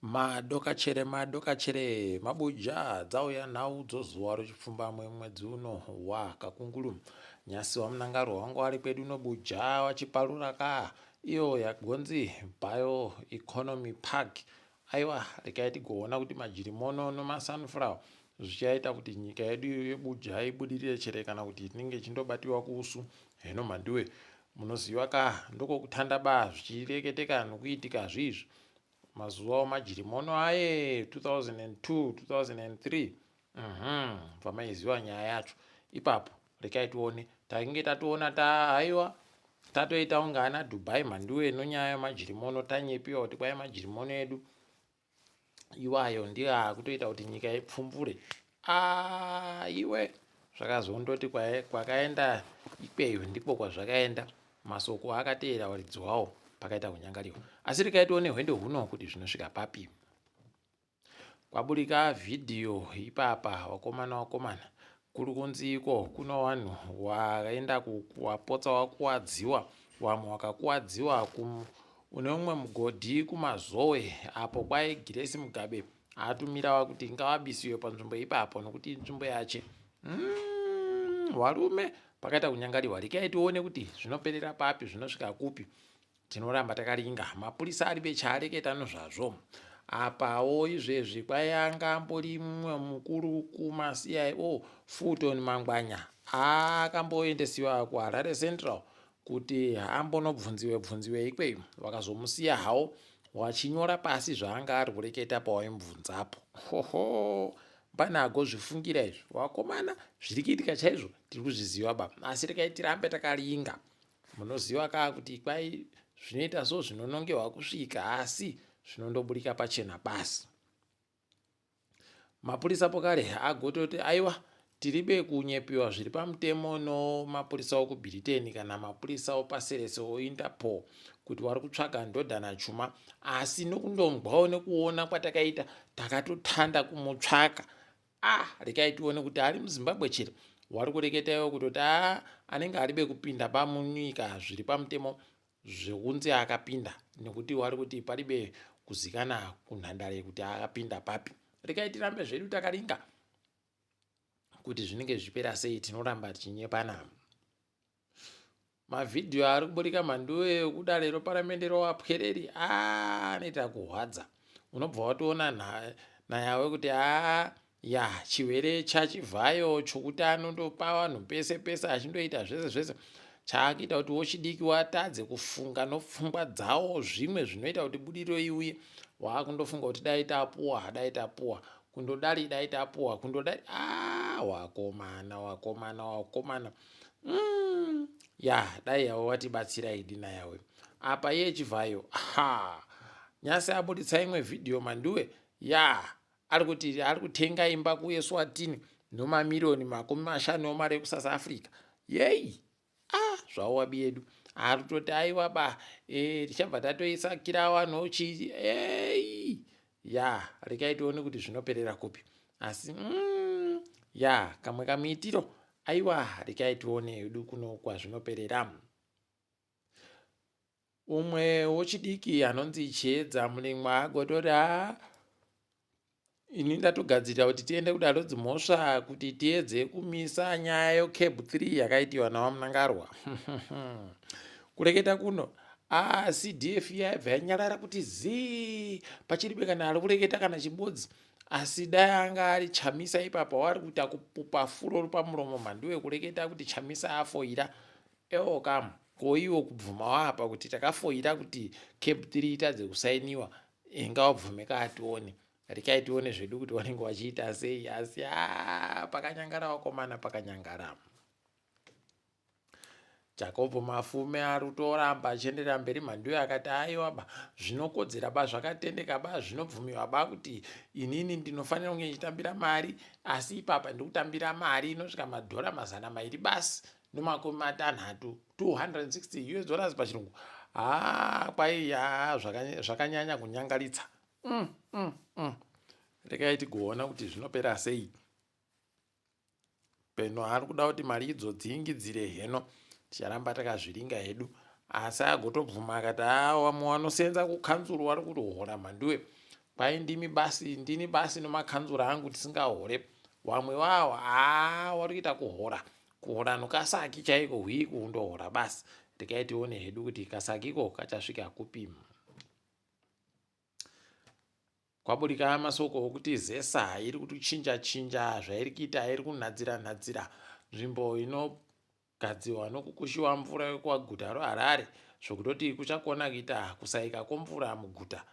madokachere mabuja dzauya nhau dzozuva rechipfumbamwe mwedzi uno wa kakunguru nyasi wamunangaro wangu ari kwedu nobuja wachiparura ka iyo yagonzi bioeconomy park. Aiwa rekai tigoona kuti majirimono nemasunflower zvichaita kuti nyika yedu yebuja ibudirire chere kana kuti tinenge chindobatiwa kuusu. Heno mandiwe munoziva ka ndokokutandaba zvichireketeka nokuitika zvizvi mazuva majirimono aye 2002 2003 pamaiziva nyaya yacho ipapo. Rekai tione tainge tatoona haiwa tatoita unga ana Dubai mandiwe nonyaya yemajirimono tanyepiwa kuti kwai majirimono edu iwayo ndiyo akutoita kuti nyika ipfumbure. Iwe zvakazondoti kwakaenda ikweyo ndiko kwazvakaenda, masoko akateera waridzi wawo pakaita kunyangariwa. Asi rekai tione hwendo huno kuti zvinosvika papi. Kwaburika vhidhiyo ipapa wakomana kuri kunziko kuno vanhu wakaenda kuwapotsa wakuwadziwa, vamwe wakakuwadziwa une umwe mugodhi kumazowe apo kwai Grace Mugabe atumira kuti ngavabisiwe panzvimbo ipapo nokuti nzvimbo yache varume pakaita kunyangariwa. Rekai tione kuti zvinoperera papi, zvinosvika kupi. Tinoramba takaringa mapurisa ari bechareketa nozvazvo apawo izvezvi kwai angambori mumwe mukuru kumaCIO Fulton Mangwanya akamboendesiwa kuHarare Central kuti ambonobvunziwe ikweyo, vakazomusiya hawo wachinyora pasi zvaanga ari kureketa pawaimubvunzapo. Pana agozvifungira izvi wakomana zviri kuitika chaizvo tiri kuzviziva baba. Asi rekai tirambe takaringa. Munoziva kaa kuti kwai zvinoita so zvinonongerwa kusvika asi zvinondoburika pachena basi. Mapurisa pokare agototi aiwa tiribe kunyepiwa zviri pamutemo nomapurisa okuBritain kana mapurisa opaserese oInterpol kuti vari kutsvaga ndodha nachuma, asi nokundongwawo nekuona kwatakaita takatotanda kumutsvaka. Rekai tione kuti ari muZimbabwe chero wari kureketawo kutoti anenge aribe kupinda pamunyika zviri pamutemo zvekunzi akapinda nekuti wari kuti paribe kuzikana kunhandare kuti akapinda papi. Rekai tirambe zvedu takaringa kuti zvinenge zvipera sei, tinoramba tichinyepana. Mavhidhiyo ari kuburika manduwe ekuda lero paramende rawapwereri anoita kuhwadza. Unobva watoona nayawe kuti chirwere chachivhayo chokuti anondopa vanhu pese pese achindoita zvese chaakuita kuti wochidiki watadze kufunga nopfungwa dzawo zvimwe zvinoita kuti budiriro iuye. Wakundofunga kuti dai tapuwa kundodari dai tapuwa kundodari wakomana dai yawe watibatsira idina yawe apa yechivhayo. Nyasi abuditsa imwe vhidhiyo manduwe ari kuti ari kutenga imba kuEswatini nomamiliyoni 50 emari ekuSouth Africa. Zvawo wabi yedu ari kutoti aiwa tichabva tatoisakira vanhu rekai tione kuti zvinoperera kupi. Asi kamwe kamuitiro aiwa rekai tione edu kuno kwazvinoperera. Umwe wochidiki anonzi Chiedza murimwe agototi ini ndatogadzirira kuti tiende kudarudzi mhosva kuti tiedze kumisa nyaya yeCable 3 yakaitiwa nawamunangarwa. Kureketa kuno CDF yaibva yanyarara kuti zii pachiribe kana ari kureketa kana chibodzi, asi dai anga ari Chamisa ipapo wari kuita kupupa furo pamuromo mandiwe kureketa kuti Chamisa afoira. Kam koiwo kubvuma wapa kuti takafoira kuti Cable 3 itadze kusainiwa ingawabvumeka atione. Rekai tione zvedu kuti wanenge wachiita sei. Asi pakanyangara wakomana pakanyangara. Jacob Mafume ari kutoramba achienderera mberi mandiwe akati aiwa zvinokodzera zvakatendeka zvinobvumiwa kuti inini ndinofanira kunge ndichitambira mari, asi ipapa ndikutambira mari inosvika madhora 200 basi nomakumi 6 $260 pachirungu. Kwai zvakanyanya kunyangaritsa. Rekai tigoona kuti zvinopera sei. Peno ari kuda kuti mari idzo dziingidzire. Heno ticharamba takazviringa hedu, asi agotobvuma akati wanosenza kukanzuru wari kutohora mandiwe kwai ndini basi nomakhanzura angu tisingahore. Wamwe wavo vari kuita kuhora nokasaki chaiko hwiku undohora basi. Tikaitione hedu kuti kasakiko kachasvika kupi. Kwaburika masoko okuti ZESA iri kuchinja zvairi kuita, iri kunhadzira nzvimbo inogadzirwa nokukushiwa mvura yekuguta reHarare, zvokutoti kuchakona kuita kusaika kwemvura muguta.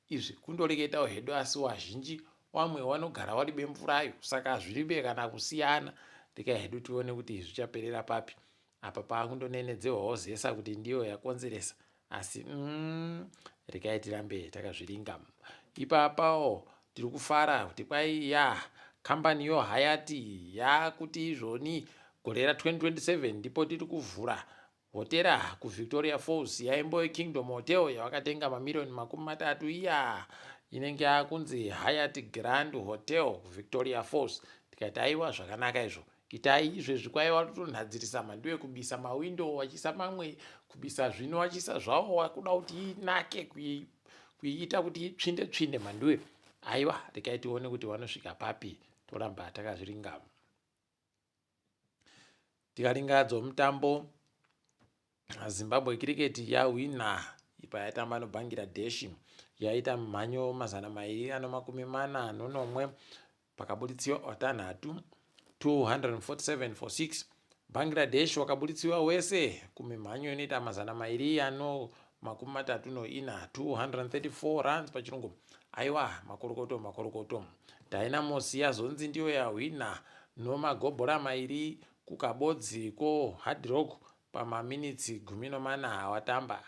Izvi kundoreketawo hedu, asi wazhinji wamwe wanogara waribe mvurayo, saka zviribe kana kusiyana. Rega hedu tione kuti zvichaperera papi. Apa pakundonenedzehwawo ZESA kuti ndiyo yakonzeresa, asi regai tirambe takazviringa. Ipapawo tiri kufara kuti kwai kambani yoHyati yakuti izvoni gore ra2027 ndipo tiri kuvhura hotera kuVictoria Falls, yaimbo Kingdom Hotel yavakatenga mamiliyoni 30 iya inenge yakunzi Hyatt Grand Hotel Victoria Falls. Tikati aiwa zvakanaka izvo, itai izvezvi kwaiva kutonhadzirisa mhando yekubisa mawindo wachisa mamwe, kubisa zvino wachisa zvawo wakuda kuti inake kuiita kuti itsvinde mhanduwe. Aiwa, regai tione kuti vanosvika papi, toramba takazviringa. Tikaringadzo mutambo, Zimbabwe Cricket yahwina ipa yatamba noBangladesh, yaita mhanyo 241 pakabuditsiwa watanhatu 247 for 6. Bangladesh wakabuditsiwa wese kumimhanyo inoita 234 234 runs pachirungu. Aiwa, makorokoto. Dynamos yazonzi ndiyo yahwina nomagobhora 2 kukabodzi Hard Rock pamaminitsi 14 awatamba.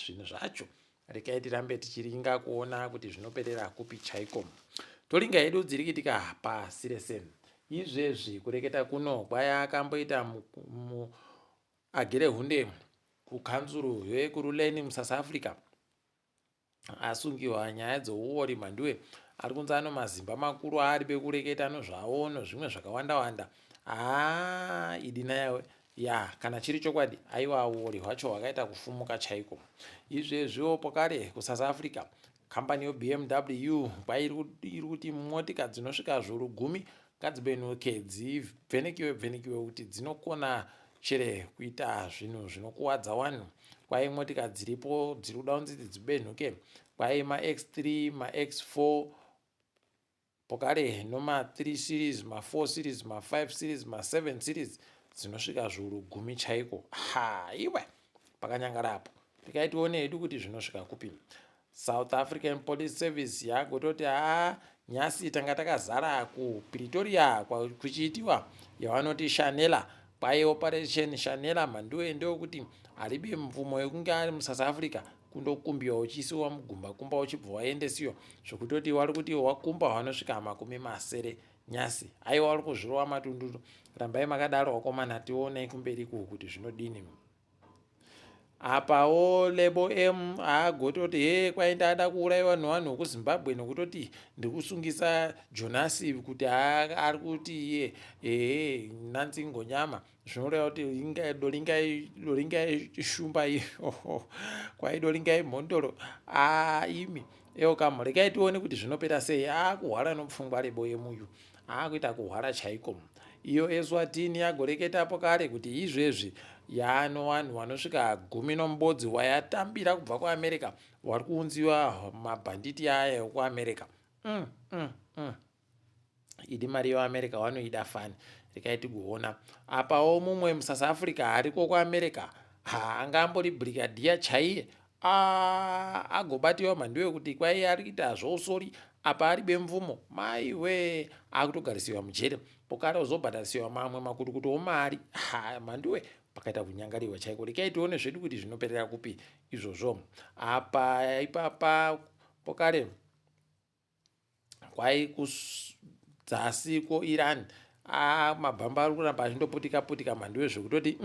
Zvinhu zvacho regai tirambe tichiringa kuona kuti zvinoperera kupi chaiko. Toringa hedu dzirikitika pasi rese izvezvi. Kureketa kuno kwaya akamboita agere hunde kukanzuru yekuruleni muSouth Africa, asungiwa nyaya dzouori mhanduwe, ari kunzi ano mazimba makuru ari bekureketa nozvawo nozvimwe zvakawanda. Idina yawe kana chiri chokwadi, aiwa uori hwacho hwakaita kufumuka chaiko. Izvezviwo pokare kuSouth Africa, kambani yeBMW iri kuti motika dzinosvika zviuru 10 ngadzibenuke dzivhenekiwe kuti dzinokona chere kuita zvinhu zvinokuwadza vanhu. Kwai motika dziripo dziri kuda kunzi dzibenuke, kwai maX3 maX4 pokare noma3 series ma4 series ma5 series ma7 series dzinosvika zviuru 10 chaiko. Iwe pakanyangarapo, tikaitione hedu kuti zvinosvika kupi. South African Police Service yagototi nyasi tanga takazara kuPretoria kuchiitiwa yavanoti Shanela. Kwai Operation Shanela mhanduwe ndokuti haribe mvumo yekunge ari muSouth Africa kundokumbiwa uchisiwa mugumba kumba uchibva waendesiwa, zvokutoti wari kuti wakumba wanosvika 70 nyasi. Aiwa wari kuzvirova matunduru. Rambai makadaro wakomana, tionei kumberi kuti zvinodini. Apawo Lebo M agototi kwai ndada kuuraiwa nevanhu vekuZimbabwe nokutoti ndikusungisa Jonasi kuti ari kuti nanzi ngonyama, zvinoreva kuti doringai shumba iyo kwai doringai mhondoro. Imi kamo regai tione kuti zvinopera sei. Kuhwara nopfungwa Lebo yemuyu, kuita kuhwara chaiko. Iyo Eswatini yagoreketapo kare kuti izvezvi yaano vanhu vanosvika 10 wayatambira kubva kuAmerica, wari kuunziwa mabhanditi aya ekuAmerica. Idi mari yeAmerica wanoida fani. Regai tigoona apawo mumwe muSouth Africa ariko kuAmerica, angambori brigadier chaiye, agobatiwa mhanduwe kuti kwai ari kuita zvousori apa ari bemvumo. Maiwe akutogarisiwa mujere, pokare uzobhadharisiwa mamwe makurukuto omari. Mhanduwe pakaita kunyangariwa chaiko. Regai tione zvedu kuti zvinoperera kupi izvozvo. Apa ipapa pokare kwai kudzasi koIran, mabhamba ari kuramba achindoputika mhanduwe zvekutoti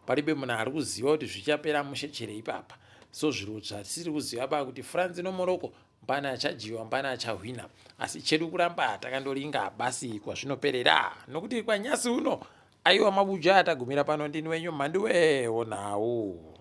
paribe munhu ari kuziva kuti zvichapera mushechere ipapa. So zviro zvatisiri kuziva pa kuti France noMorocco mbana achajiwa mbana achahwina, asi chedu kuramba takandoringa basi kwazvinoperera, nokuti kwanyasi uno aiwa mabuja atagumira pano. Ndini wenyu mhanduwe onawo.